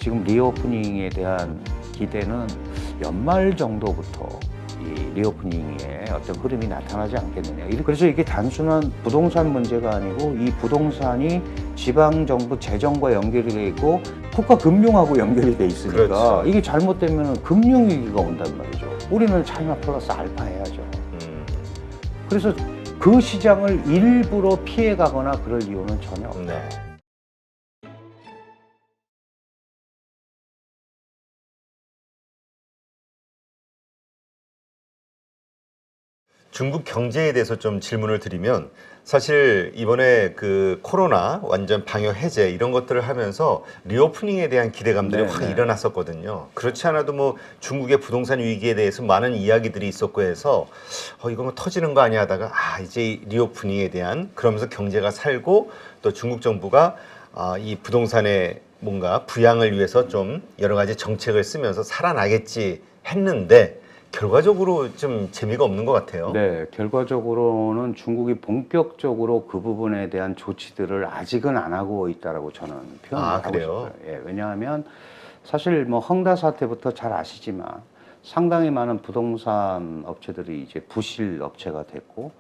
지금 리오프닝에 대한 기대는 연말 정도부터 이 리오프닝의 어떤 흐름이 나타나지 않겠느냐. 그래서 이게 단순한 부동산 문제가 아니고 이 부동산이 지방정부 재정과 연결이 돼 있고 국가금융하고 연결이 돼 있으니까 그렇죠. 이게 잘못되면 금융위기가 온단 말이죠. 우리는 차이나 플러스 알파 해야죠. 그래서 그 시장을 일부러 피해가거나 그럴 이유는 전혀 없다. 네. 중국 경제에 대해서 좀 질문을 드리면 사실 이번에 그 코로나 완전 방역 해제 이런 것들을 하면서 리오프닝에 대한 기대감들이 확 일어났었거든요. 그렇지 않아도 뭐 중국의 부동산 위기에 대해서 많은 이야기들이 있었고 해서 이거 뭐 터지는 거 아니야 하다가 이제 리오프닝에 대한 그러면서 경제가 살고 또 중국 정부가 이 부동산의 뭔가 부양을 위해서 좀 여러 가지 정책을 쓰면서 살아나겠지 했는데 결과적으로 좀 재미가 없는 것 같아요. 네, 결과적으로는 중국이 본격적으로 그 부분에 대한 조치들을 아직은 안 하고 있다라고 저는 표현을 하고 그래요? 싶어요. 예, 왜냐하면 사실 뭐 헝다 사태부터 잘 아시지만 상당히 많은 부동산 업체들이 이제 부실 업체가 됐고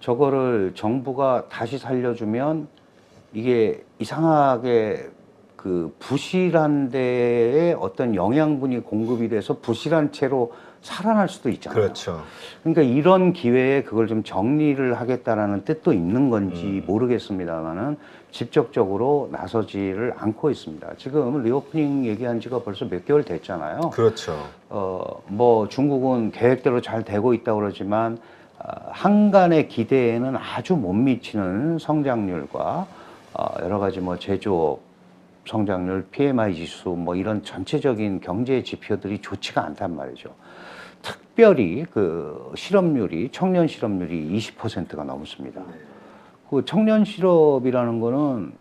저거를 정부가 다시 살려주면 이게 이상하게 그 부실한 데에 어떤 영양분이 공급이 돼서 부실한 채로 살아날 수도 있잖아요. 그렇죠. 그러니까 이런 기회에 그걸 좀 정리를 하겠다라는 뜻도 있는 건지 모르겠습니다만은 직접적으로 나서지를 않고 있습니다. 지금 리오프닝 얘기한 지가 벌써 몇 개월 됐잖아요. 그렇죠. 뭐 중국은 계획대로 잘 되고 있다고 그러지만 한간의 기대에는 아주 못 미치는 성장률과 여러 가지 뭐 제조업 성장률, PMI 지수 뭐 이런 전체적인 경제 지표들이 좋지가 않단 말이죠. 특별히 그 실업률이 청년 실업률이 20%가 넘습니다. 그 청년 실업이라는 거는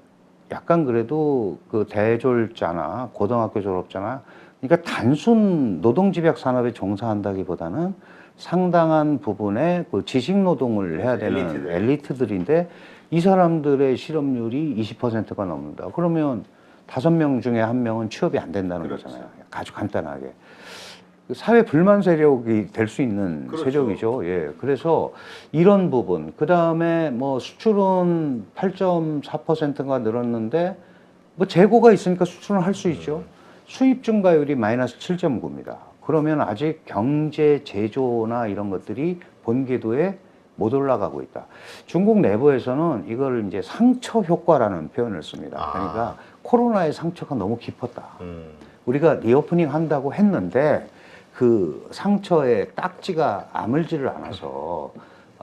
약간 그래도 그 대졸자나 고등학교 졸업자나 그러니까 단순 노동집약 산업에 종사한다기보다는 상당한 부분의 그 지식 노동을 해야 되는 엘리트들인데 이 사람들의 실업률이 20%가 넘는다. 그러면 5명 중에 1명은 취업이 안 된다는 거잖아요. 아주 간단하게. 사회 불만 세력이 될 수 있는 세력이죠. 예. 그래서 이런 부분, 그 다음에 뭐 수출은 8.4%가 늘었는데 뭐 재고가 있으니까 수출은 할 수 있죠. 수입 증가율이 마이너스 7.9입니다. 그러면 아직 경제 제조나 이런 것들이 본궤도에 못 올라가고 있다. 중국 내부에서는 이걸 이제 상처 효과라는 표현을 씁니다. 그러니까 코로나의 상처가 너무 깊었다. 우리가 리오프닝 한다고 했는데 그 상처에 딱지가 아물지를 않아서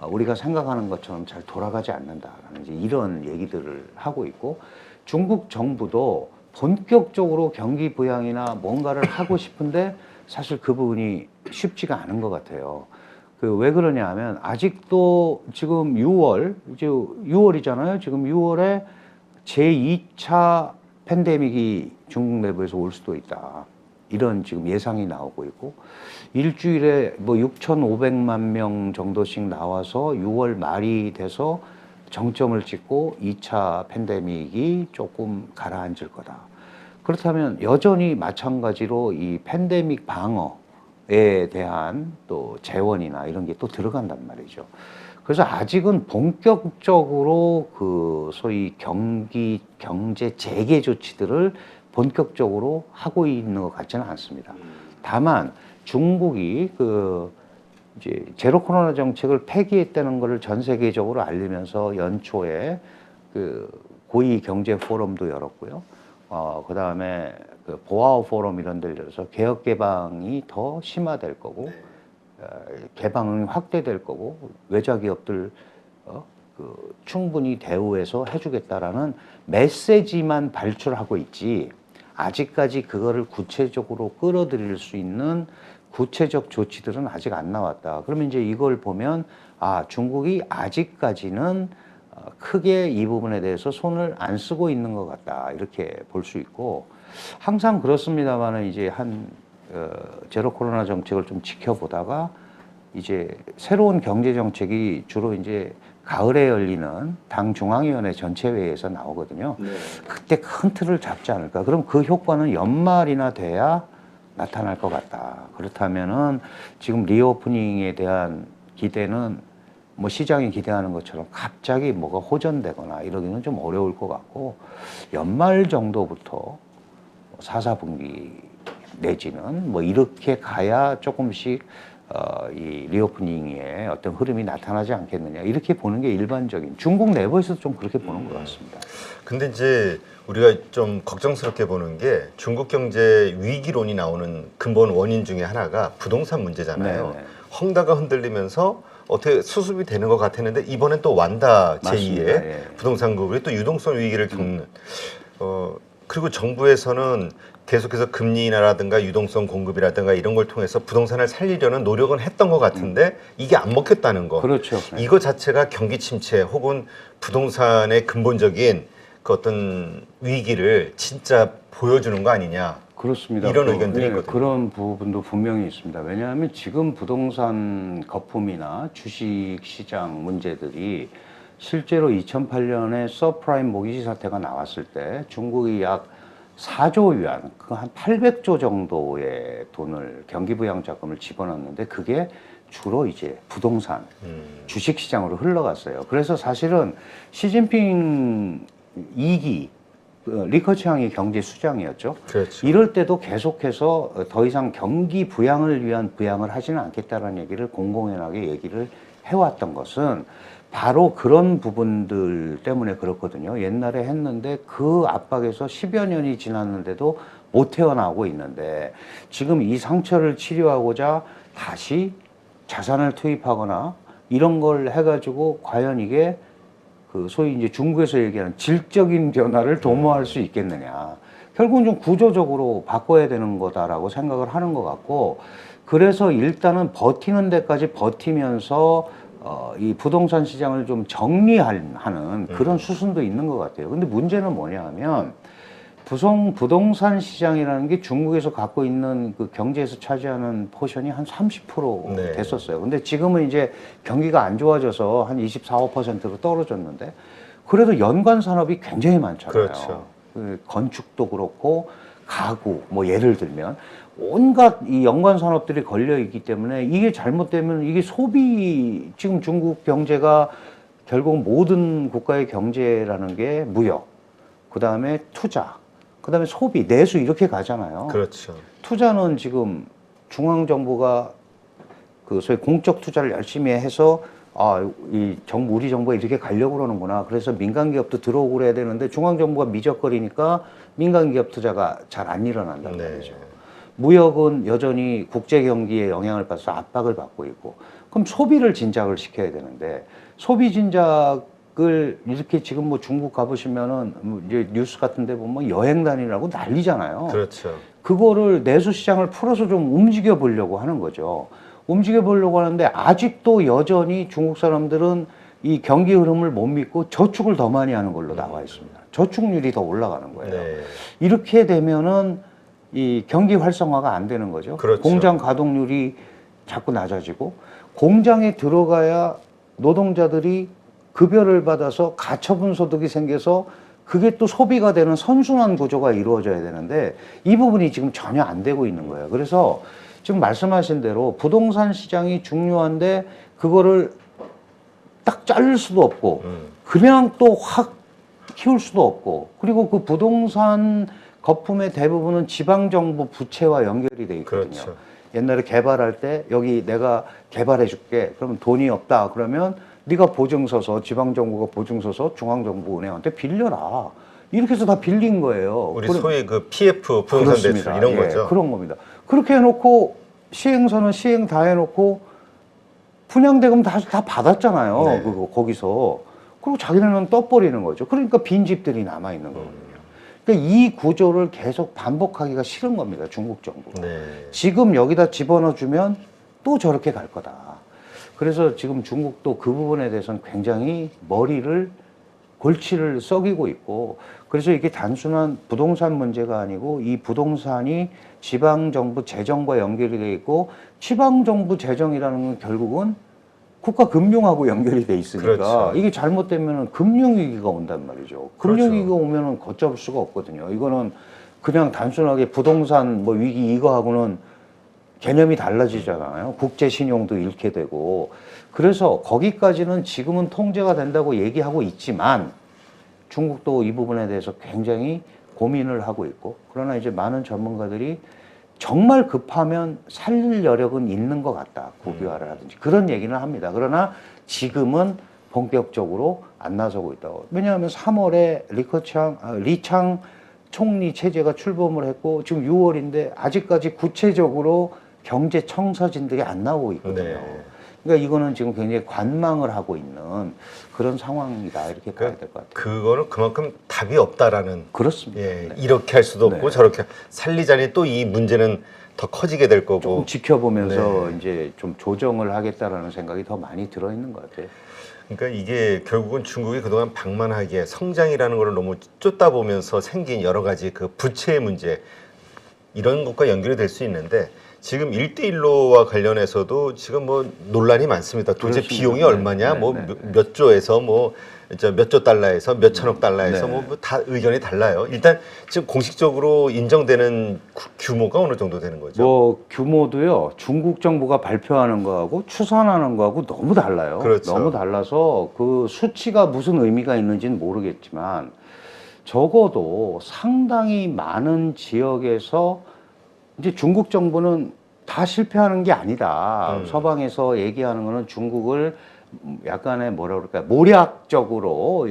우리가 생각하는 것처럼 잘 돌아가지 않는다라는 이제 이런 얘기들을 하고 있고 중국 정부도 본격적으로 경기 부양이나 뭔가를 하고 싶은데 사실 그 부분이 쉽지가 않은 것 같아요. 그 왜 그러냐 하면 아직도 지금 6월, 이제 6월이잖아요. 지금 6월에 제2차 팬데믹이 중국 내부에서 올 수도 있다. 이런 지금 예상이 나오고 있고 일주일에 뭐 6,500만 명 정도씩 나와서 6월 말이 돼서 정점을 찍고 2차 팬데믹이 조금 가라앉을 거다. 그렇다면 여전히 마찬가지로 이 팬데믹 방어에 대한 또 재원이나 이런 게 또 들어간단 말이죠. 그래서 아직은 본격적으로 그 소위 경제 재개 조치들을 본격적으로 하고 있는 것 같지는 않습니다. 다만 중국이 그 이제 제로 코로나 정책을 폐기했다는 것을 전 세계적으로 알리면서 연초에 그 고위 경제 포럼도 열었고요. 그 다음에 그 보아오 포럼 이런 데를 열어서 개혁 개방이 더 심화될 거고, 개방은 확대될 거고, 외자 기업들 그 충분히 대우해서 해주겠다라는 메시지만 발출하고 있지. 아직까지 그거를 구체적으로 끌어들일 수 있는 구체적 조치들은 아직 안 나왔다. 그러면 이제 이걸 보면 중국이 아직까지는 크게 이 부분에 대해서 손을 안 쓰고 있는 것 같다. 이렇게 볼 수 있고 항상 그렇습니다만은 이제 제로 코로나 정책을 좀 지켜보다가 이제 새로운 경제 정책이 주로 이제 가을에 열리는 당 중앙위원회 전체회의에서 나오거든요. 네. 그때 큰 틀을 잡지 않을까. 그럼 그 효과는 연말이나 돼야 나타날 것 같다. 그렇다면은 지금 리오프닝에 대한 기대는 뭐 시장이 기대하는 것처럼 갑자기 뭐가 호전되거나 이러기는 좀 어려울 것 같고, 연말 정도부터 4, 4분기 내지는 뭐 이렇게 가야 조금씩 이 리오프닝의 어떤 흐름이 나타나지 않겠느냐, 이렇게 보는 게 일반적인, 중국 내부에서도 좀 그렇게 보는 것 같습니다. 근데 이제 우리가 좀 걱정스럽게 보는 게 중국 경제 위기론이 나오는 근본 원인 중에 하나가 부동산 문제잖아요. 네네. 헝다가 흔들리면서 어떻게 수습이 되는 것 같았는데 이번엔 또 완다 제2의 맞습니다. 예. 부동산국이 또 유동성 위기를 겪는. 그리고 정부에서는 계속해서 금리 인하라든가 유동성 공급이라든가 이런 걸 통해서 부동산을 살리려는 노력은 했던 것 같은데 이게 안 먹혔다는 거. 그렇죠. 이거 자체가 경기 침체 혹은 부동산의 근본적인 그 어떤 위기를 진짜 보여주는 거 아니냐. 그렇습니다. 이런 의견들이 있거든요. 그런 부분도 분명히 있습니다. 왜냐하면 지금 부동산 거품이나 주식 시장 문제들이 실제로 2008년에 서프라임 모기지 사태가 나왔을 때 중국이 약 4조 위안, 그 한 800조 정도의 돈을 경기부양 자금을 집어넣는데 그게 주로 이제 부동산, 주식 시장으로 흘러갔어요. 그래서 사실은 시진핑 2기 리커치앙이 경제 수장이었죠. 그렇죠. 이럴 때도 계속해서 더 이상 경기 부양을 위한 부양을 하지는 않겠다라는 얘기를 공공연하게 얘기를 해왔던 것은 바로 그런 부분들 때문에 그렇거든요. 옛날에 했는데 그 압박에서 10여 년이 지났는데도 못 태어나고 있는데, 지금 이 상처를 치료하고자 다시 자산을 투입하거나 이런 걸 해가지고 과연 이게 그 소위 이제 중국에서 얘기하는 질적인 변화를 도모할 수 있겠느냐. 결국은 좀 구조적으로 바꿔야 되는 거다라고 생각을 하는 것 같고, 그래서 일단은 버티는 데까지 버티면서 이 부동산 시장을 좀 정리하는 그런 수순도 있는 것 같아요. 근데 문제는 뭐냐 하면 부동산 시장이라는 게 중국에서 갖고 있는 그 경제에서 차지하는 포션이 한 30% 네. 됐었어요. 근데 지금은 이제 경기가 안 좋아져서 한 24, 5%로 떨어졌는데 그래도 연관 산업이 굉장히 많잖아요. 그렇죠. 그 건축도 그렇고 가구, 뭐 예를 들면 온갖 이 연관 산업들이 걸려 있기 때문에 이게 잘못되면 이게 소비, 지금 중국 경제가 결국 모든 국가의 경제라는 게 무역, 그 다음에 투자, 그 다음에 소비, 내수 이렇게 가잖아요. 그렇죠. 투자는 지금 중앙정부가 그 소위 공적 투자를 열심히 해서 우리 정부가 이렇게 가려고 그러는구나. 그래서 민간 기업도 들어오고 그래야 되는데 중앙정부가 미적거리니까 민간 기업 투자가 잘 안 일어난단 말이죠. 무역은 여전히 국제 경기에 영향을 받아서 압박을 받고 있고, 그럼 소비를 진작을 시켜야 되는데 소비 진작을 이렇게 지금 뭐 중국 가보시면은 이제 뉴스 같은데 보면 여행 다니라고 난리잖아요. 그렇죠. 그거를 내수 시장을 풀어서 좀 움직여 보려고 하는 거죠. 움직여 보려고 하는데 아직도 여전히 중국 사람들은 이 경기 흐름을 못 믿고 저축을 더 많이 하는 걸로 나와 있습니다. 저축률이 더 올라가는 거예요. 네. 이렇게 되면은 이 경기 활성화가 안 되는 거죠. 그렇죠. 공장 가동률이 자꾸 낮아지고, 공장에 들어가야 노동자들이 급여를 받아서 가처분 소득이 생겨서 그게 또 소비가 되는 선순환 구조가 이루어져야 되는데 이 부분이 지금 전혀 안 되고 있는 거예요. 그래서 지금 말씀하신 대로 부동산 시장이 중요한데 그거를 딱 자를 수도 없고 그냥 또 확 키울 수도 없고, 그리고 그 부동산 거품의 대부분은 지방정부 부채와 연결이 돼 있거든요. 그렇죠. 옛날에 개발할 때 여기 내가 개발해 줄게. 그러면 돈이 없다. 그러면 네가 보증 서서, 지방정부가 보증 서서 중앙정부 은행한테 빌려라. 이렇게 해서 다 빌린 거예요. 우리 소위 그 PF 부동산 대출 이런 예, 거죠. 그런 겁니다. 그렇게 해놓고 시행사는 시행 다 해놓고 분양대금 다 받았잖아요. 네. 그거 거기서. 그리고 자기네는 떠버리는 거죠. 그러니까 빈집들이 남아 있는 거거든요. 그러니까 이 구조를 계속 반복하기가 싫은 겁니다. 중국 정부가. 네. 지금 여기다 집어넣어주면 또 저렇게 갈 거다. 그래서 지금 중국도 그 부분에 대해서는 굉장히 골치를 썩이고 있고, 그래서 이게 단순한 부동산 문제가 아니고 이 부동산이 지방정부 재정과 연결이 돼 있고, 지방정부 재정이라는 건 결국은 국가 금융하고 연결이 돼 있으니까 그렇죠. 이게 잘못되면 금융위기가 온단 말이죠. 금융위기가 오면은 걷잡을 수가 없거든요. 이거는 그냥 단순하게 부동산 뭐 위기 이거하고는 개념이 달라지잖아요. 국제 신용도 잃게 되고. 그래서 거기까지는 지금은 통제가 된다고 얘기하고 있지만 중국도 이 부분에 대해서 굉장히 고민을 하고 있고, 그러나 이제 많은 전문가들이 정말 급하면 살릴 여력은 있는 것 같다. 국유화를 하든지 그런 얘기는 합니다. 그러나 지금은 본격적으로 안 나서고 있다고. 왜냐하면 3월에 리창 총리 체제가 출범을 했고 지금 6월인데 아직까지 구체적으로 경제 청사진들이 안 나오고 있거든요. 네. 그러니까 이거는 지금 굉장히 관망을 하고 있는 그런 상황이다 이렇게 봐야 될 것 같아요. 그거는 그만큼 답이 없다라는. 그렇습니다. 예, 네. 이렇게 할 수도 없고 네. 저렇게 살리자니 또 이 문제는 더 커지게 될 거고. 조금 지켜보면서 네. 이제 좀 조정을 하겠다라는 생각이 더 많이 들어 있는 것 같아요. 그러니까 이게 결국은 중국이 그동안 방만하게 성장이라는 걸 너무 쫓다 보면서 생긴 여러 가지 그 부채의 문제 이런 것과 연결이 될 수 있는데 지금 1대1로와 관련해서도 지금 뭐 논란이 많습니다. 도대체 그렇습니다. 비용이 네, 얼마냐, 네, 뭐 네, 몇 조에서 뭐 몇 조 달러에서 몇 천억 달러에서 네. 뭐 다 의견이 달라요. 일단 지금 공식적으로 인정되는 규모가 어느 정도 되는 거죠? 뭐 규모도요. 중국 정부가 발표하는 거하고 추산하는 거하고 너무 달라요. 그렇죠. 너무 달라서 그 수치가 무슨 의미가 있는지는 모르겠지만 적어도 상당히 많은 지역에서 이제 중국 정부는 다 실패하는 게 아니다. 서방에서 얘기하는 거는 중국을 약간의 뭐라 그럴까요? 모략적으로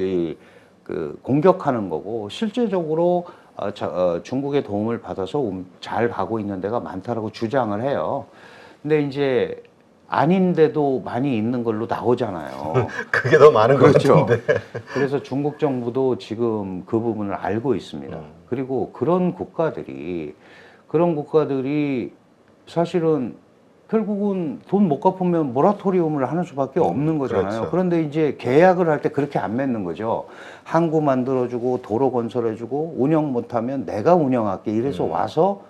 그 공격하는 거고 실제적으로 중국의 도움을 받아서 잘 가고 있는 데가 많다라고 주장을 해요. 근데 이제 아닌데도 많이 있는 걸로 나오잖아요. 그게 더 많은 것 그렇죠. 같은데. 그래서 중국 정부도 지금 그 부분을 알고 있습니다. 그리고 그런 국가들이 사실은 결국은 돈 못 갚으면 모라토리움을 하는 수밖에 없는 거잖아요. 그렇죠. 그런데 이제 계약을 할 때 그렇게 안 맺는 거죠. 항구 만들어주고 도로 건설해주고 운영 못하면 내가 운영할게 이래서 와서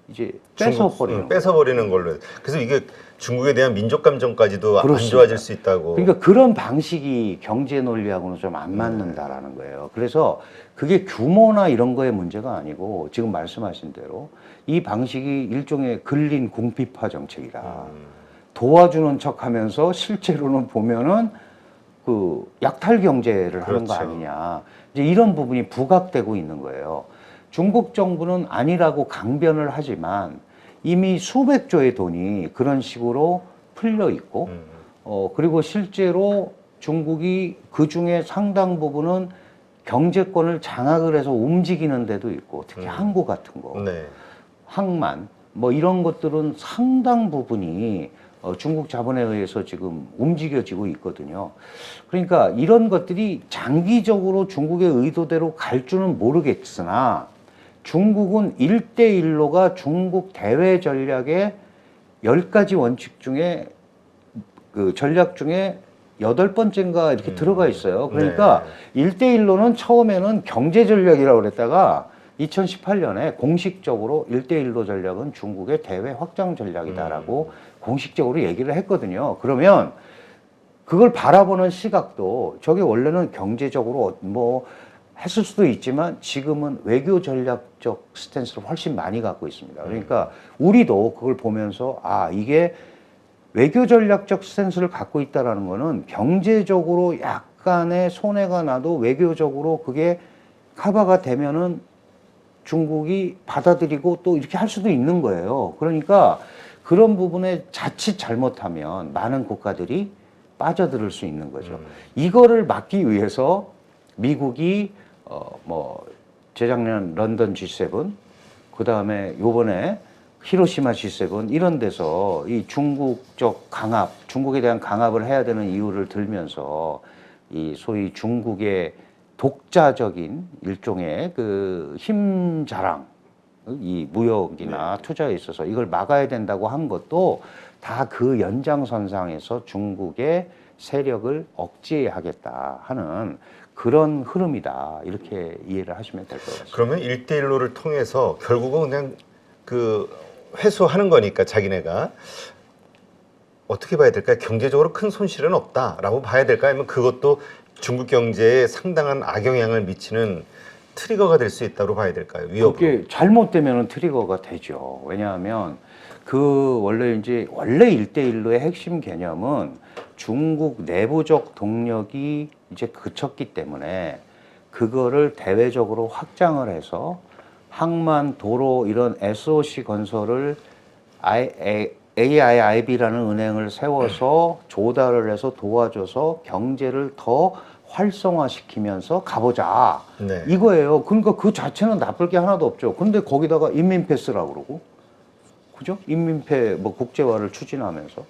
이제 뺏어버리는 거예요. 뺏어버리는 걸로. 그래서 이게 중국에 대한 민족 감정까지도 안 그렇습니다. 좋아질 수 있다고. 그러니까 그런 방식이 경제 논리하고는 좀 안 맞는다라는 거예요. 그래서 그게 규모나 이런 거의 문제가 아니고 지금 말씀하신 대로 이 방식이 일종의 근린 궁핍화 정책이다. 도와주는 척하면서 실제로는 보면은 그 약탈 경제를 하는 거 그렇죠. 아니냐. 이제 이런 부분이 부각되고 있는 거예요. 중국 정부는 아니라고 강변을 하지만 이미 수백 조의 돈이 그런 식으로 풀려 있고, 그리고 실제로 중국이 그 중에 상당 부분은 경제권을 장악을 해서 움직이는 데도 있고, 특히 항구 같은 거, 네. 항만, 뭐 이런 것들은 상당 부분이 중국 자본에 의해서 지금 움직여지고 있거든요. 그러니까 이런 것들이 장기적으로 중국의 의도대로 갈 줄은 모르겠으나 중국은 1대1로가 중국 대외 전략의 10가지 원칙 중에 그 전략 중에 8번째인가 이렇게 들어가 있어요. 그러니까 1대1로는 처음에는 경제 전략이라고 그랬다가 2018년에 공식적으로 1대1로 전략은 중국의 대외 확장 전략이다라고 공식적으로 얘기를 했거든요. 그러면 그걸 바라보는 시각도 저게 원래는 경제적으로 뭐 했을 수도 있지만 지금은 외교 전략적 스탠스를 훨씬 많이 갖고 있습니다. 그러니까 우리도 그걸 보면서 아, 이게 외교 전략적 스탠스를 갖고 있다라는 거는 경제적으로 약간의 손해가 나도 외교적으로 그게 커버가 되면은 중국이 받아들이고 또 이렇게 할 수도 있는 거예요. 그러니까 그런 부분에 자칫 잘못하면 많은 국가들이 빠져들 수 있는 거죠. 이거를 막기 위해서 미국이 뭐 재작년 런던 G7, 그 다음에 요번에 히로시마 G7 이런 데서 이 중국적 강압, 중국에 대한 강압을 해야 되는 이유를 들면서 이 소위 중국의 독자적인 일종의 그 힘 자랑, 이 무역이나 투자에 있어서 이걸 막아야 된다고 한 것도 다 그 연장선상에서 중국의 세력을 억제하겠다 하는 그런 흐름이다. 이렇게 이해를 하시면 될 것 같습니다. 그러면 1대1로를 통해서 결국은 그냥 그 회수하는 거니까 자기네가 어떻게 봐야 될까요? 경제적으로 큰 손실은 없다라고 봐야 될까요? 아니면 그것도 중국 경제에 상당한 악영향을 미치는 트리거가 될 수 있다고 봐야 될까요? 위협으로. 그게 잘못되면 트리거가 되죠. 왜냐하면 그 원래 1대1로의 핵심 개념은 중국 내부적 동력이 이제 그쳤기 때문에 그거를 대외적으로 확장을 해서 항만, 도로 이런 SOC 건설을 AIIB라는 은행을 세워서 조달을 해서 도와줘서 경제를 더 활성화시키면서 가보자. 네. 이거예요. 그러니까 그 자체는 나쁠 게 하나도 없죠. 근데 거기다가 인민폐 쓰라고 그러고, 그죠? 인민폐 뭐 국제화를 추진하면서.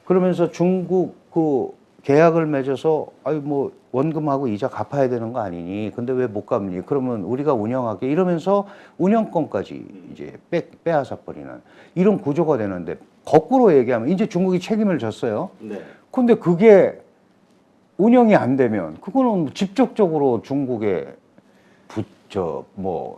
그러면서 중국 그 계약을 맺어서, 아유, 뭐 원금하고 이자 갚아야 되는 거 아니니? 근데 왜 못 갚니? 그러면 우리가 운영하게 이러면서 운영권까지 이제 빼앗아 버리는 이런 구조가 되는데, 거꾸로 얘기하면 이제 중국이 책임을 졌어요. 네. 근데 그게 운영이 안 되면 그거는 직접적으로 중국의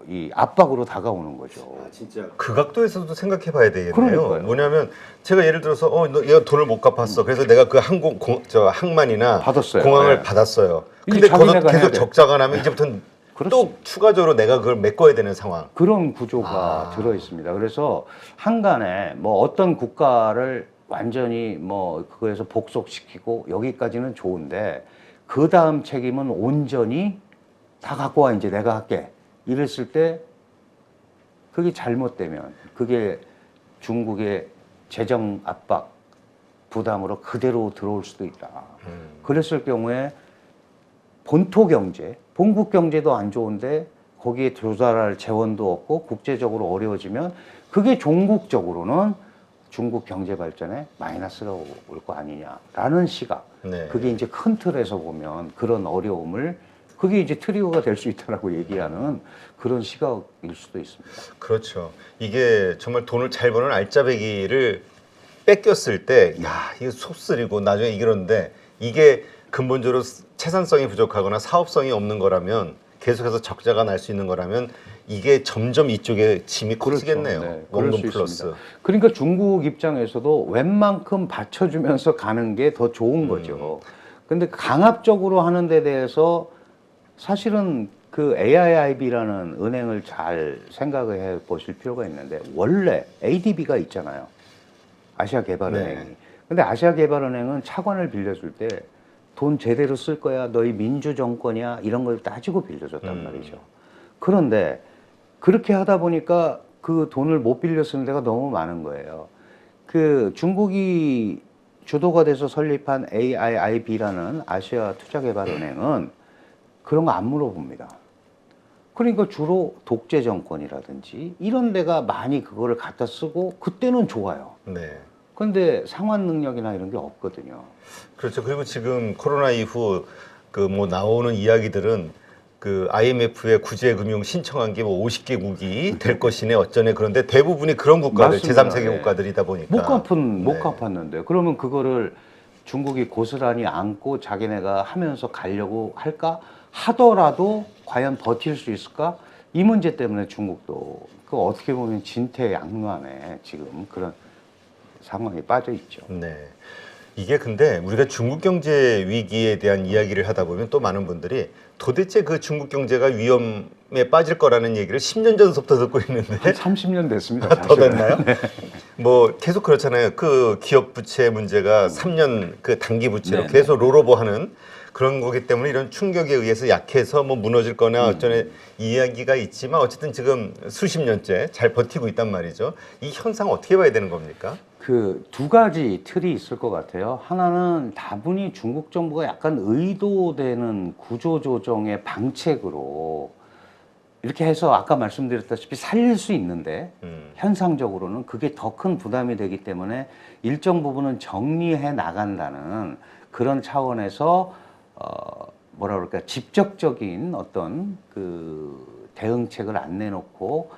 이 압박으로 다가오는 거죠. 진짜 그 각도에서도 생각해 봐야 되겠네요. 그러니까요. 뭐냐면 제가 예를 들어서 얘가 돈을 못 갚았어. 그래서 내가 그 항만이나 받았어요. 공항을 네. 받았어요. 이제 근데 거기서 자기네가 해야 계속 돼. 적자가 나면 이제부터는 그렇지. 또 추가적으로 내가 그걸 메꿔야 되는 상황. 그런 구조가 들어 있습니다. 그래서 한간에 뭐 어떤 국가를 완전히 뭐 그거에서 복속시키고 여기까지는 좋은데 그 다음 책임은 온전히 다 갖고 와 이제 내가 할게 이랬을 때 그게 잘못되면 그게 중국의 재정 압박 부담으로 그대로 들어올 수도 있다. 그랬을 경우에 본토 경제, 본국 경제도 안 좋은데 거기에 조달할 재원도 없고 국제적으로 어려워지면 그게 종국적으로는 중국 경제 발전에 마이너스가 올 거 아니냐라는 시각. 네. 그게 이제 큰 틀에서 보면 그런 어려움을 그게 이제 트리거가 될 수 있다라고 얘기하는 그런 시각일 수도 있습니다. 그렇죠. 이게 정말 돈을 잘 버는 알짜배기를 뺏겼을 때, 야, 이거 속쓰리고 나중에 이러는데 이게 근본적으로 채산성이 부족하거나 사업성이 없는 거라면 계속해서 적자가 날 수 있는 거라면 이게 점점 이쪽에 짐이 커지겠네요. 네, 그럴 원금 수 플러스. 있습니다. 그러니까 중국 입장에서도 웬만큼 받쳐주면서 가는 게 더 좋은 거죠. 근데 강압적으로 하는 데 대해서 사실은 그 AIIB라는 은행을 잘 생각을 해 보실 필요가 있는데 원래 ADB가 있잖아요. 아시아개발은행이. 네. 근데 아시아개발은행은 차관을 빌려줄 때 돈 제대로 쓸 거야, 너희 민주정권이야 이런 걸 따지고 빌려줬단 말이죠. 그런데 그렇게 하다 보니까 그 돈을 못 빌려 쓰는 데가 너무 많은 거예요. 그 중국이 주도가 돼서 설립한 AIIB라는 아시아 투자개발은행은 그런 거 안 물어봅니다. 그러니까 주로 독재 정권이라든지 이런 데가 많이 그거를 갖다 쓰고 그때는 좋아요. 네. 근데 상환 능력이나 이런 게 없거든요. 그렇죠. 그리고 지금 코로나 이후 그 뭐 나오는 이야기들은 그 IMF에 구제 금융 신청한 게 뭐 50개국이 될 것이네 어쩌네 그런데 대부분이 그런 국가들 맞습니다. 제3세계 네. 국가들이다 보니까 못 네. 갚았는데 그러면 그거를 중국이 고스란히 안고 자기네가 하면서 가려고 할까 하더라도 과연 버틸 수 있을까 이 문제 때문에 중국도 그 어떻게 보면 진퇴양난에 지금 그런 상황에 빠져 있죠. 네. 이게 근데 우리가 중국 경제 위기에 대한 이야기를 하다 보면 또 많은 분들이 도대체 그 중국 경제가 위험에 빠질 거라는 얘기를 10년 전부터 듣고 있는데 한 30년 됐습니다. 더 사실은. 됐나요? 뭐 계속 그렇잖아요. 그 기업 부채 문제가 3년 그 단기 부채로 네, 계속 롤오버하는 그런 거기 때문에 이런 충격에 의해서 약해서 뭐 무너질 거나 어쩌네 이야기가 있지만 어쨌든 지금 수십 년째 잘 버티고 있단 말이죠. 이 현상 어떻게 봐야 되는 겁니까? 그 두 가지 틀이 있을 것 같아요. 하나는 다분히 중국 정부가 약간 의도되는 구조조정의 방책으로 이렇게 해서 아까 말씀드렸다시피 살릴 수 있는데 현상적으로는 그게 더 큰 부담이 되기 때문에 일정 부분은 정리해 나간다는 그런 차원에서 뭐라 그럴까 직접적인 어떤 그 대응책을 안 내놓고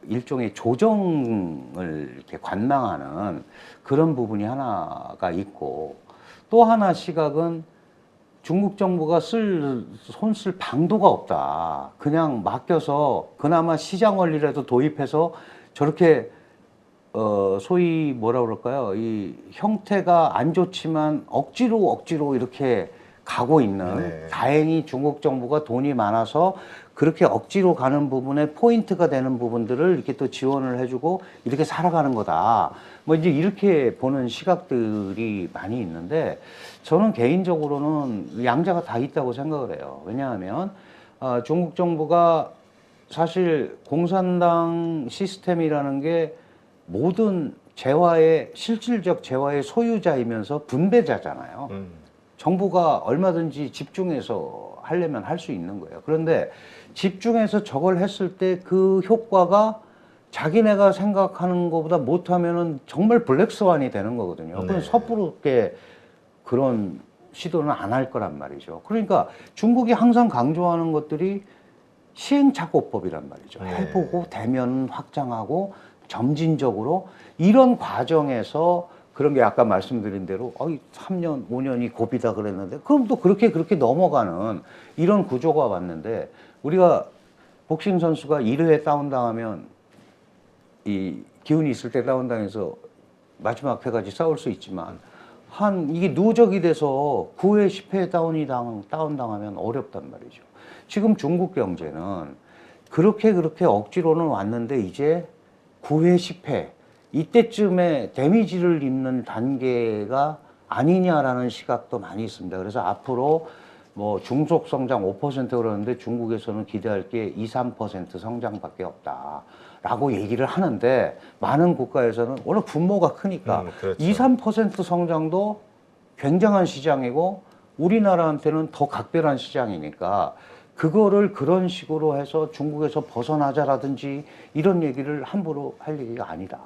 일종의 조정을 이렇게 관망하는 그런 부분이 하나가 있고 또 하나 시각은 중국 정부가 손 쓸 방도가 없다. 그냥 맡겨서 그나마 시장 원리라도 도입해서 저렇게 소위 뭐라 그럴까요? 이 형태가 안 좋지만 억지로 이렇게 가고 있는 네. 다행히 중국 정부가 돈이 많아서 그렇게 억지로 가는 부분에 포인트가 되는 부분들을 이렇게 또 지원을 해주고 이렇게 살아가는 거다. 뭐 이제 이렇게 보는 시각들이 많이 있는데 저는 개인적으로는 양자가 다 있다고 생각을 해요. 왜냐하면 중국 정부가 사실 공산당 시스템이라는 게 모든 재화의 실질적 재화의 소유자이면서 분배자잖아요. 정부가 얼마든지 집중해서 하려면 할 수 있는 거예요. 그런데 집중해서 저걸 했을 때 그 효과가 자기네가 생각하는 것보다 못하면은 정말 블랙스완이 되는 거거든요. 그건 네. 섣부르게 그런 시도는 안 할 거란 말이죠. 그러니까 중국이 항상 강조하는 것들이 시행착오법이란 말이죠. 네. 해보고 되면 확장하고 점진적으로 이런 과정에서 그런 게 아까 말씀드린 대로 3년, 5년이 고비다 그랬는데 그럼 또 그렇게 넘어가는 이런 구조가 왔는데 우리가 복싱 선수가 1회에 다운당하면 이 기운이 있을 때 다운당해서 마지막 회까지 싸울 수 있지만 이게 누적이 돼서 9회, 10회 다운당하면 어렵단 말이죠. 지금 중국 경제는 그렇게 억지로는 왔는데 이제 9회, 10회 이때쯤에 데미지를 입는 단계가 아니냐라는 시각도 많이 있습니다. 그래서 앞으로 뭐 중속 성장 5% 그러는데 중국에서는 기대할 게 2, 3% 성장밖에 없다라고 얘기를 하는데 많은 국가에서는 워낙 분모가 크니까 그렇죠. 2, 3% 성장도 굉장한 시장이고 우리나라한테는 더 각별한 시장이니까 그거를 그런 식으로 해서 중국에서 벗어나자라든지 이런 얘기를 함부로 할 얘기가 아니다.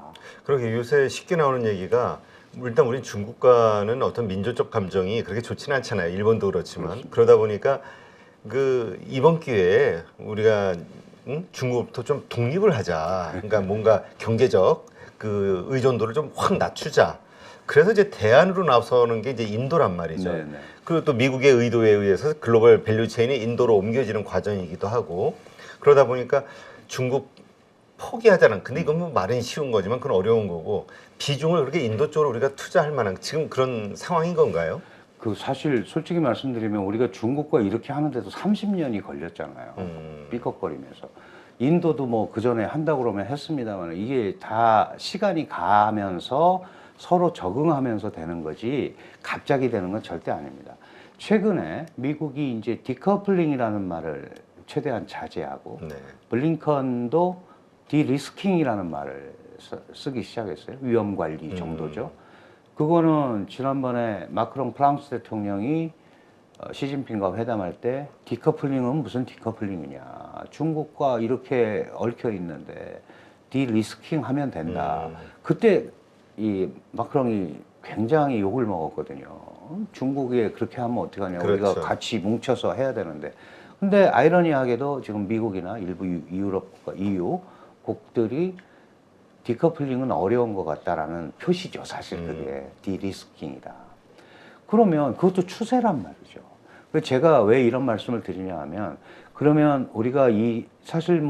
그러게 요새 쉽게 나오는 얘기가 일단 우리 중국과는 어떤 민족적 감정이 그렇게 좋지는 않잖아요. 일본도 그렇지만. 그렇습니다. 그러다 보니까 이번 기회에 우리가 중국부터 좀 독립을 하자. 그러니까 뭔가 경제적 그 의존도를 좀 확 낮추자. 그래서 이제 대안으로 나서는 게 이제 인도란 말이죠. 네네. 그리고 또 미국의 의도에 의해서 글로벌 밸류 체인이 인도로 옮겨지는 과정이기도 하고 그러다 보니까 중국 포기하자는 근데 이건 뭐 말은 쉬운 거지만 그건 어려운 거고 비중을 그렇게 인도 쪽으로 우리가 투자할 만한 지금 그런 상황인 건가요? 그 사실 솔직히 말씀드리면 우리가 중국과 이렇게 하는데도 30년이 걸렸잖아요. 삐걱거리면서. 인도도 뭐 그 전에 한다고 그러면 했습니다만 이게 다 시간이 가면서 서로 적응하면서 되는 거지 갑자기 되는 건 절대 아닙니다. 최근에 미국이 이제 디커플링이라는 말을 최대한 자제하고 네. 블링컨도 디리스킹이라는 말을 쓰기 시작했어요. 위험 관리 정도죠. 그거는 지난번에 마크롱 프랑스 대통령이 시진핑과 회담할 때 디커플링은 무슨 디커플링이냐. 중국과 이렇게 얽혀 있는데 디리스킹 하면 된다. 그때 이 마크롱이 굉장히 욕을 먹었거든요. 중국에 그렇게 하면 어떡하냐. 그렇죠. 우리가 같이 뭉쳐서 해야 되는데. 근데 아이러니하게도 지금 미국이나 일부 유럽과 EU 국들이 디커플링은 어려운 것 같다라는 표시죠. 사실 그게 디리스킹이다. 그러면 그것도 추세란 말이죠. 그래서 제가 왜 이런 말씀을 드리냐 하면 그러면 우리가 사실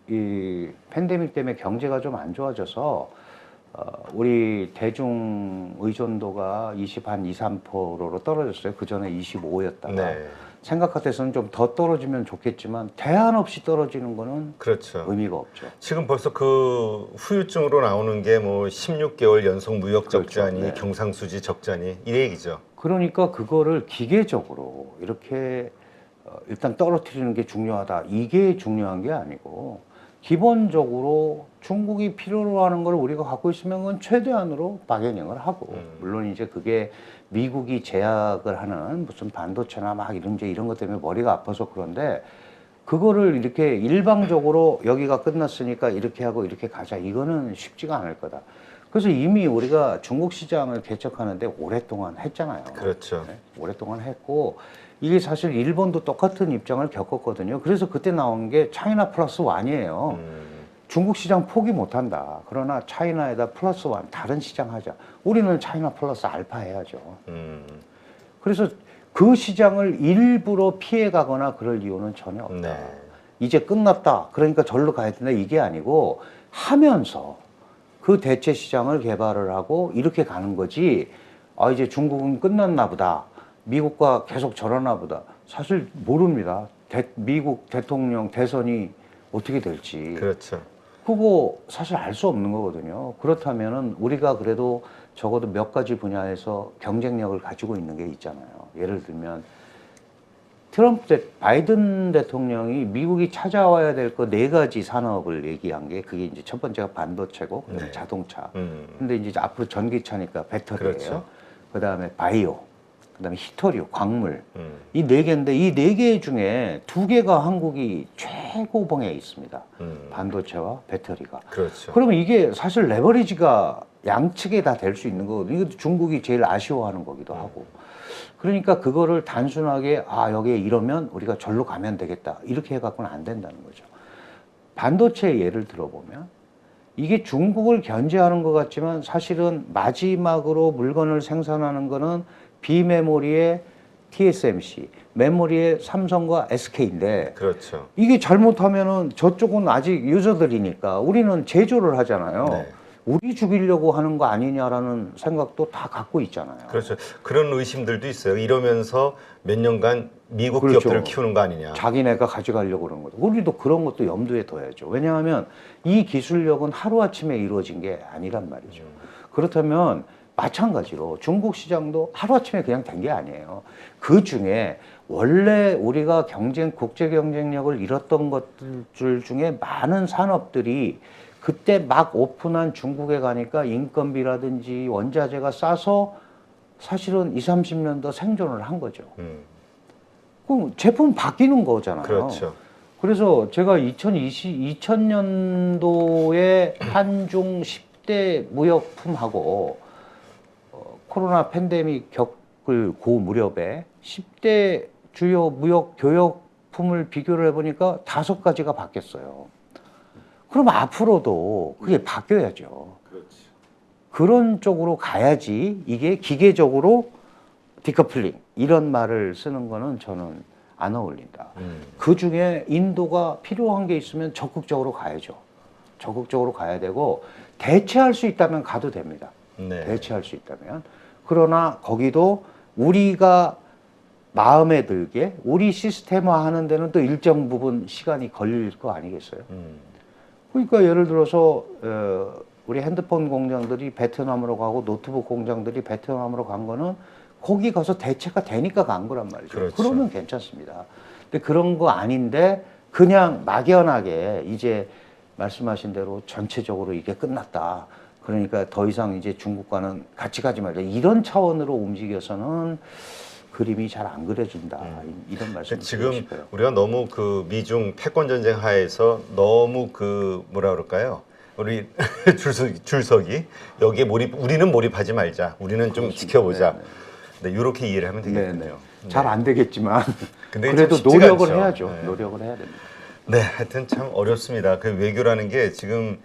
이 팬데믹 때문에 경제가 좀 안 좋아져서 우리 대중 의존도가 2, 3%로 떨어졌어요. 그 전에 25였다가. 네. 생각 같아서는 좀 더 떨어지면 좋겠지만 대안 없이 떨어지는 거는 그렇죠. 의미가 없죠. 지금 벌써 그 후유증으로 나오는 게 뭐 16개월 연속 무역 적자니 그렇죠. 네. 경상수지 적자니 이 얘기죠. 그러니까 그거를 기계적으로 이렇게 일단 떨어뜨리는 게 중요하다. 이게 중요한 게 아니고 기본적으로 중국이 필요로 하는 걸 우리가 갖고 있으면 그건 최대한으로 바게닝을 하고 물론 이제 그게 미국이 제약을 하는 무슨 반도체나 막 이런 것 때문에 머리가 아파서 그런데 그거를 이렇게 일방적으로 여기가 끝났으니까 이렇게 하고 이렇게 가자. 이거는 쉽지가 않을 거다. 그래서 이미 우리가 중국 시장을 개척하는데 오랫동안 했잖아요. 그렇죠. 네, 오랫동안 했고 이게 사실 일본도 똑같은 입장을 겪었거든요. 그래서 그때 나온 게 차이나 플러스 원이에요. 중국 시장 포기 못한다. 그러나 차이나에다 플러스 원 다른 시장 하자. 우리는 차이나 플러스 알파 해야죠. 그래서 그 시장을 일부러 피해가거나 그럴 이유는 전혀 없다. 네. 이제 끝났다. 그러니까 절로 가야 된다. 이게 아니고 하면서 그 대체 시장을 개발을 하고 이렇게 가는 거지. 아, 이제 중국은 끝났나 보다. 미국과 계속 저러나 보다. 사실 모릅니다. 미국 대통령 대선이 어떻게 될지. 그렇죠. 그거 사실 알 수 없는 거거든요. 그렇다면은 우리가 그래도 적어도 몇 가지 분야에서 경쟁력을 가지고 있는 게 있잖아요. 예를 들면 바이든 대통령이 미국이 찾아와야 될 거 4가지 산업을 얘기한 게 그게 이제 첫 번째가 반도체고 네. 자동차. 근데 이제 앞으로 전기차니까 배터리예요. 그렇죠. 그다음에 바이오, 그다음에 히토류, 광물. 음. 이 4개인데 이 4개 중에 2개가 한국이 최고봉에 있습니다. 반도체와 배터리가. 그렇죠. 그러면 이게 사실 레버리지가 양측에 다 될 수 있는 거거든요. 이것도 중국이 제일 아쉬워하는 거기도 하고. 그러니까 그거를 단순하게 아 여기에 이러면 우리가 절로 가면 되겠다 이렇게 해갖고는 안 된다는 거죠. 반도체 예를 들어보면 이게 중국을 견제하는 것 같지만 사실은 마지막으로 물건을 생산하는 거는 비메모리의 TSMC, 메모리의 삼성과 SK인데 그렇죠. 이게 잘못하면은 저쪽은 아직 유저들이니까 우리는 제조를 하잖아요. 네. 우리 죽이려고 하는 거 아니냐라는 생각도 다 갖고 있잖아요. 그렇죠. 그런 의심들도 있어요. 이러면서 몇 년간 미국 그렇죠. 기업들을 키우는 거 아니냐. 자기네가 가져가려고 그러는 거죠. 우리도 그런 것도 염두에 둬야죠. 왜냐하면 이 기술력은 하루아침에 이루어진 게 아니란 말이죠. 그렇다면 마찬가지로 중국 시장도 하루아침에 그냥 된 게 아니에요. 그 중에 원래 우리가 국제 경쟁력을 잃었던 것들 중에 많은 산업들이 그때 막 오픈한 중국에 가니까 인건비라든지 원자재가 싸서 사실은 20, 30년 더 생존을 한 거죠. 그럼 제품 바뀌는 거잖아요. 그렇죠. 그래서 제가 2000년도에 한중 10대 무역품하고 코로나 팬데믹 겪을 고 무렵에 10대 주요 무역 교역품을 비교를 해보니까 5가지가 바뀌었어요. 그럼 앞으로도 그게 바뀌어야죠. 그렇지. 그런 쪽으로 가야지 이게 기계적으로 디커플링 이런 말을 쓰는 거는 저는 안 어울린다. 그 중에 인도가 필요한 게 있으면 적극적으로 가야죠. 적극적으로 가야 되고 대체할 수 있다면 가도 됩니다. 네. 대체할 수 있다면. 그러나 거기도 우리가 마음에 들게 우리 시스템화 하는 데는 또 일정 부분 시간이 걸릴 거 아니겠어요? 그러니까 예를 들어서 우리 핸드폰 공장들이 베트남으로 가고 노트북 공장들이 베트남으로 간 거는 거기 가서 대체가 되니까 간 거란 말이죠. 그렇죠. 그러면 괜찮습니다. 근데 그런 거 아닌데 그냥 막연하게 이제 말씀하신 대로 전체적으로 이게 끝났다. 그러니까 더 이상 이제 중국과는 같이 가지 말자. 이런 차원으로 움직여서는 그림이 잘 안 그려진다. 이런 말씀 드리고 지금 싶어요. 우리가 너무 그 미중 패권 전쟁 하에서 너무 그 뭐라 그럴까요? 우리 줄서기 여기에 우리는 몰입하지 말자. 우리는 좀 지켜보자. 네, 이렇게 이해를 하면 되겠군요. 잘 안 되겠지만 근데 그래도 참 쉽지가 노력을 않죠. 해야죠. 네. 노력을 해야 됩니다. 네, 하여튼 참 어렵습니다. 그 외교라는 게 지금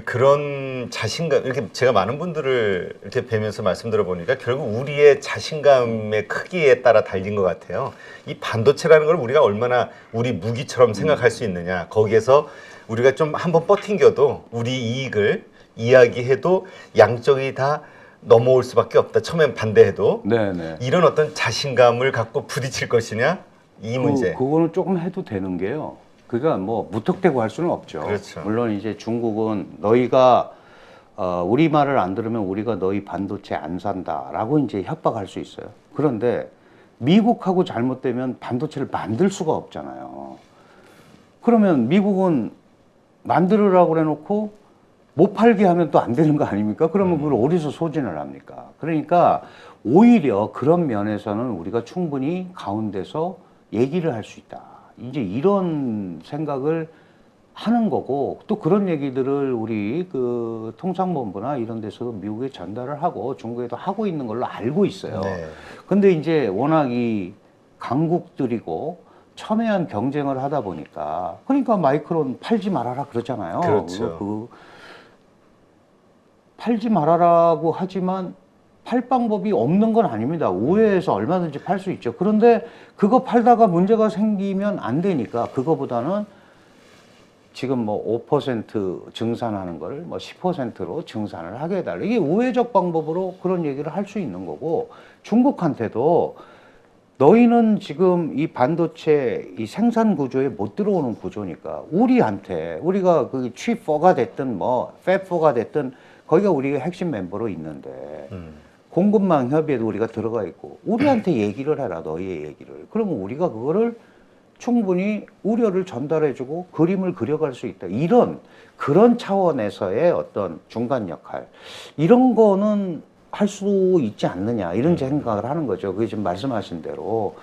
그런 자신감, 이렇게 제가 많은 분들을 이렇게 뵈면서 말씀 들어보니까 결국 우리의 자신감의 크기에 따라 달린 것 같아요. 이 반도체라는 걸 우리가 얼마나 우리 무기처럼 생각할 수 있느냐. 거기에서 우리가 좀 한번 버팅겨도 우리 이익을 이야기해도 양쪽이 다 넘어올 수밖에 없다. 처음엔 반대해도. 네네. 이런 어떤 자신감을 갖고 부딪힐 것이냐. 이 문제. 그거는 조금 해도 되는 게요. 그러니까 뭐 무턱대고 할 수는 없죠. 그렇죠. 물론 이제 중국은 너희가 우리 말을 안 들으면 우리가 너희 반도체 안 산다라고 이제 협박할 수 있어요. 그런데 미국하고 잘못되면 반도체를 만들 수가 없잖아요. 그러면 미국은 만들으라고 그래놓고 못 팔게 하면 또 안 되는 거 아닙니까? 그러면 그걸 어디서 소진을 합니까? 그러니까 오히려 그런 면에서는 우리가 충분히 가운데서 얘기를 할 수 있다. 이제 이런 생각을 하는 거고 또 그런 얘기들을 우리 그 통상본부나 이런 데서도 미국에 전달을 하고 중국에도 하고 있는 걸로 알고 있어요. 네. 근데 이제 워낙 이 강국들이고 첨예한 경쟁을 하다 보니까 그러니까 마이크론 팔지 말아라 그러잖아요. 그렇죠. 팔지 말아라고 하지만 팔 방법이 없는 건 아닙니다. 우회해서 얼마든지 팔 수 있죠. 그런데 그거 팔다가 문제가 생기면 안 되니까 그거보다는 지금 뭐 5% 증산하는 걸 뭐 10%로 증산을 하게 해달라. 이게 우회적 방법으로 그런 얘기를 할 수 있는 거고, 중국한테도 너희는 지금 이 반도체 이 생산 구조에 못 들어오는 구조니까 우리한테, 우리가 그 취4가 됐든 뭐 팹4가 됐든 거기가 우리가 핵심 멤버로 있는데 공급망 협의에도 우리가 들어가 있고 우리한테 얘기를 해라, 너희의 얘기를. 그러면 우리가 그거를 충분히 우려를 전달해주고 그림을 그려갈 수 있다. 그런 차원에서의 어떤 중간 역할, 이런 거는 할 수 있지 않느냐, 이런 생각을 하는 거죠. 그게 지금 말씀하신 대로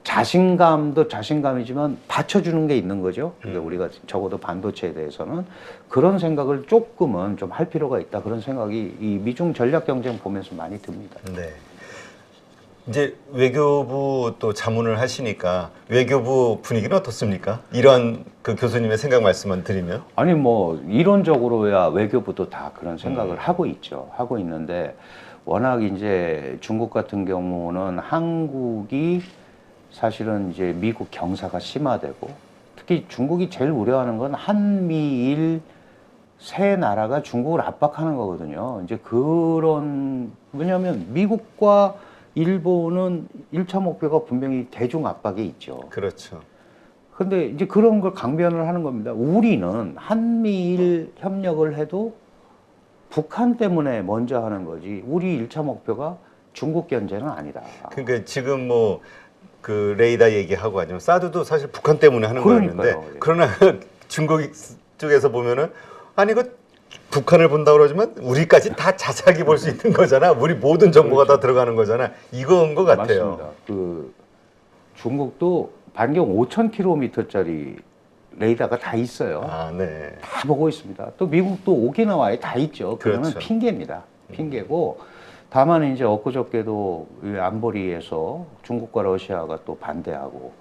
자신감도 자신감이지만 받쳐주는 게 있는 거죠. 그러니까 우리가 적어도 반도체에 대해서는 그런 생각을 조금은 좀 할 필요가 있다, 그런 생각이 이 미중 전략 경쟁 보면서 많이 듭니다. 네. 이제 외교부 또 자문을 하시니까 외교부 분위기는 어떻습니까? 이런 그 교수님의 생각 말씀만 드리면. 아니 뭐 이론적으로야 외교부도 다 그런 생각을 하고 있죠. 하고 있는데 워낙 이제 중국 같은 경우는 한국이 사실은 이제 미국 경사가 심화되고, 특히 중국이 제일 우려하는 건 한미일 세 나라가 중국을 압박하는 거거든요. 이제 왜냐하면 미국과 일본은 1차 목표가 분명히 대중 압박에 있죠. 그렇죠. 근데 이제 그런 걸 강변을 하는 겁니다. 우리는 한미일 협력을 해도 북한 때문에 먼저 하는 거지, 우리 1차 목표가 중국 견제는 아니다. 그러니까 지금 뭐 그 레이더 얘기하고 아니면 사드도 사실 북한 때문에 하는 거였는데, 예. 그러나 중국 쪽에서 보면은 아니 그 북한을 본다고 그러지만 우리까지 다 자세하게 볼 수 있는 거잖아. 우리 모든 정보가 다 들어가는 거잖아. 이건 것 같아요. 맞습니다. 그 중국도 반경 5,000km짜리 레이더가 다 있어요. 아, 네. 다 보고 있습니다. 또 미국도 오키나와에 다 있죠. 그거는 그렇죠. 핑계입니다. 핑계고, 다만 이제 엊그저께도 이 안보리에서 중국과 러시아가 또 반대하고,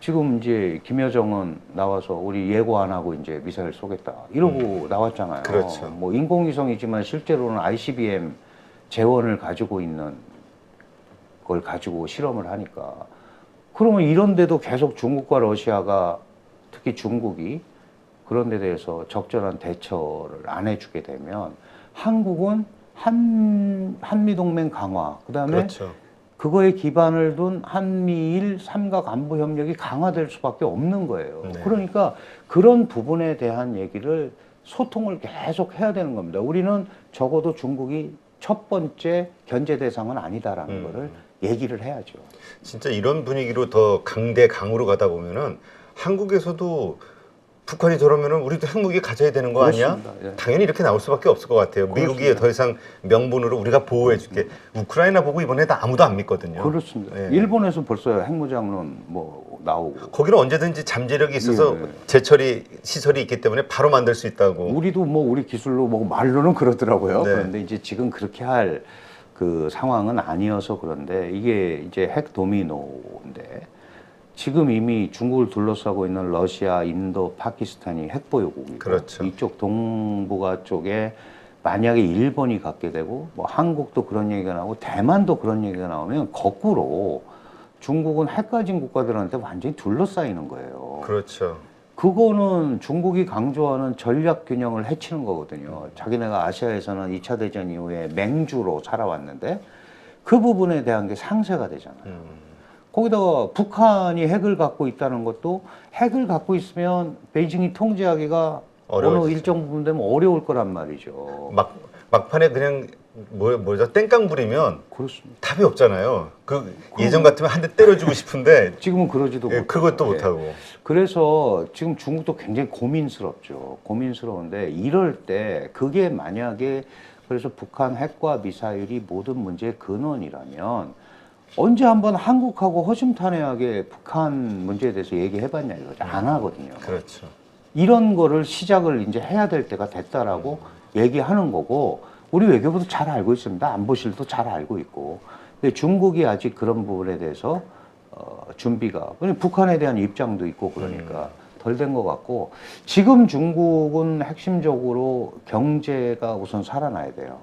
지금 이제 김여정은 나와서 우리 예고 안 하고 이제 미사일 쏘겠다 이러고 나왔잖아요. 그렇죠. 뭐 인공위성이지만 실제로는 ICBM 재원을 가지고 있는 걸 가지고 실험을 하니까, 그러면 이런 데도 계속 중국과 러시아가, 특히 중국이 그런 데 대해서 적절한 대처를 안 해주게 되면 한국은 한미동맹 강화, 그다음에 그렇죠. 그거에 기반을 둔 한미일 삼각 안보 협력이 강화될 수밖에 없는 거예요. 네. 그러니까 그런 부분에 대한 얘기를, 소통을 계속 해야 되는 겁니다. 우리는 적어도 중국이 첫 번째 견제 대상은 아니다라는 거를 얘기를 해야죠. 진짜 이런 분위기로 더 강대강으로 가다 보면은 한국에서도 북한이 저러면은 우리도 핵무기 가져야 되는 거 그렇습니다. 아니야? 예. 당연히 이렇게 나올 수밖에 없을 것 같아요. 그렇습니다. 미국이 더 이상 명분으로 우리가 보호해줄게. 우크라이나 보고 이번에 아무도 안 믿거든요. 그렇습니다. 예. 일본에서 벌써 핵무장론 뭐 나오고, 거기는 언제든지 잠재력이 있어서 예. 재처리 시설이 있기 때문에 바로 만들 수 있다고. 우리도 뭐 우리 기술로 뭐 말로는 그러더라고요. 네. 그런데 이제 지금 그렇게 할 그 상황은 아니어서 그런데, 이게 이제 핵 도미노인데 지금 이미 중국을 둘러싸고 있는 러시아, 인도, 파키스탄이 핵 보유국이고, 그렇죠. 이쪽 동북아 쪽에 만약에 일본이 갖게 되고, 뭐 한국도 그런 얘기가 나오고 대만도 그런 얘기가 나오면 거꾸로 중국은 핵 가진 국가들한테 완전히 둘러싸이는 거예요. 그렇죠. 그거는 중국이 강조하는 전략 균형을 해치는 거거든요. 자기네가 아시아에서는 2차 대전 이후에 맹주로 살아왔는데 그 부분에 대한 게 상쇄가 되잖아요. 거기다가 북한이 핵을 갖고 있다는 것도, 핵을 갖고 있으면 베이징이 통제하기가 어려워지죠. 어느 일정 부분 되면 어려울 거란 말이죠. 막판에 그냥 뭐죠? 땡깡 부리면 그렇습니다. 답이 없잖아요. 예전 같으면 한 대 때려주고 싶은데 지금은 그러지도 예, 못하고. 그것도 예. 못하고. 그래서 지금 중국도 굉장히 고민스럽죠. 고민스러운데 이럴 때 그게 만약에, 그래서 북한 핵과 미사일이 모든 문제의 근원이라면 언제 한번 한국하고 허심탄회하게 북한 문제에 대해서 얘기해봤냐 이거죠. 안 하거든요. 그렇죠. 이런 거를 시작을 이제 해야 될 때가 됐다라고 얘기하는 거고, 우리 외교부도 잘 알고 있습니다. 안보실도 잘 알고 있고. 근데 중국이 아직 그런 부분에 대해서 준비가, 북한에 대한 입장도 있고 그러니까 덜 된 것 같고, 지금 중국은 핵심적으로 경제가 우선 살아나야 돼요.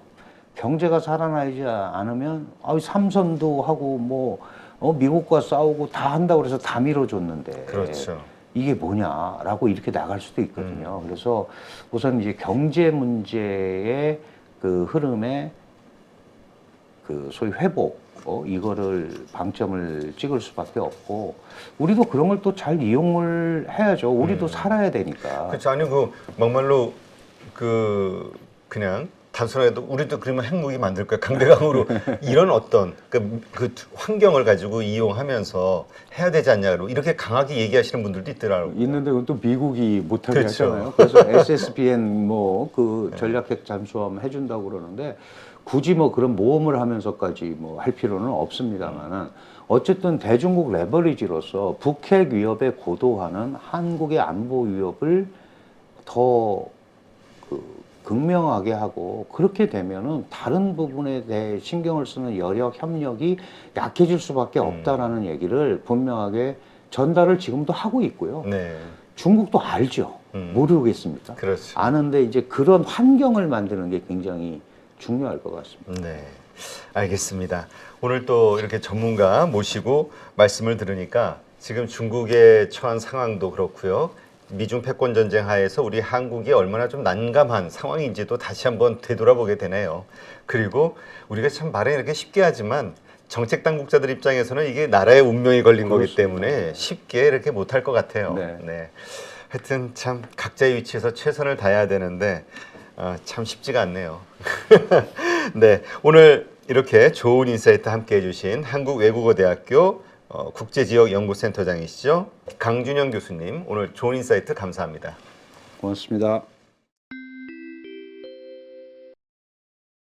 경제가 살아나지 않으면 삼선도 하고 뭐 미국과 싸우고 다 한다고 그래서 다 밀어줬는데, 그렇죠. 이게 뭐냐라고 이렇게 나갈 수도 있거든요. 그래서 우선 이제 경제 문제의 그 흐름에 그 소위 회복 이거를 방점을 찍을 수밖에 없고 우리도 그런 걸 또 잘 이용을 해야죠. 우리도 살아야 되니까. 그렇죠. 아니 그 막말로 그냥 단순하게도 우리도 그러면 핵무기 만들 거야 강대강으로 이런 어떤 그 환경을 가지고 이용하면서 해야 되지 않냐고 이렇게 강하게 얘기하시는 분들도 있더라고요. 있는데 그건 또 미국이 못하게 그렇죠. 하잖아요. 그래서 SSBN 뭐 그 전략핵 잠수함 해준다고 그러는데 굳이 뭐 그런 모험을 하면서까지 뭐 할 필요는 없습니다만은 어쨌든 대중국 레버리지로서 북핵 위협에 고도화는 한국의 안보 위협을 더 극명하게 하고 그렇게 되면은 다른 부분에 대해 신경을 쓰는 여력 협력이 약해질 수밖에 없다라는 얘기를 분명하게 전달을 지금도 하고 있고요. 네. 중국도 알죠. 모르겠습니까? 그렇죠. 아는데 이제 그런 환경을 만드는 게 굉장히 중요할 것 같습니다. 네. 알겠습니다. 오늘 또 이렇게 전문가 모시고 말씀을 들으니까 지금 중국의 처한 상황도 그렇고요. 미중 패권 전쟁 하에서 우리 한국이 얼마나 좀 난감한 상황인지도 다시 한번 되돌아보게 되네요. 그리고 우리가 참 말은 이렇게 쉽게 하지만 정책 당국자들 입장에서는 이게 나라의 운명이 걸린 거기 때문에 쉽게 이렇게 못할 것 같아요. 네. 하여튼 참 각자의 위치에서 최선을 다해야 되는데 참 쉽지가 않네요. 네, 오늘 이렇게 좋은 인사이트 함께 해주신 한국외국어대학교 국제지역연구센터장이시죠. 강준영 교수님, 오늘 좋은 인사이트 감사합니다. 고맙습니다.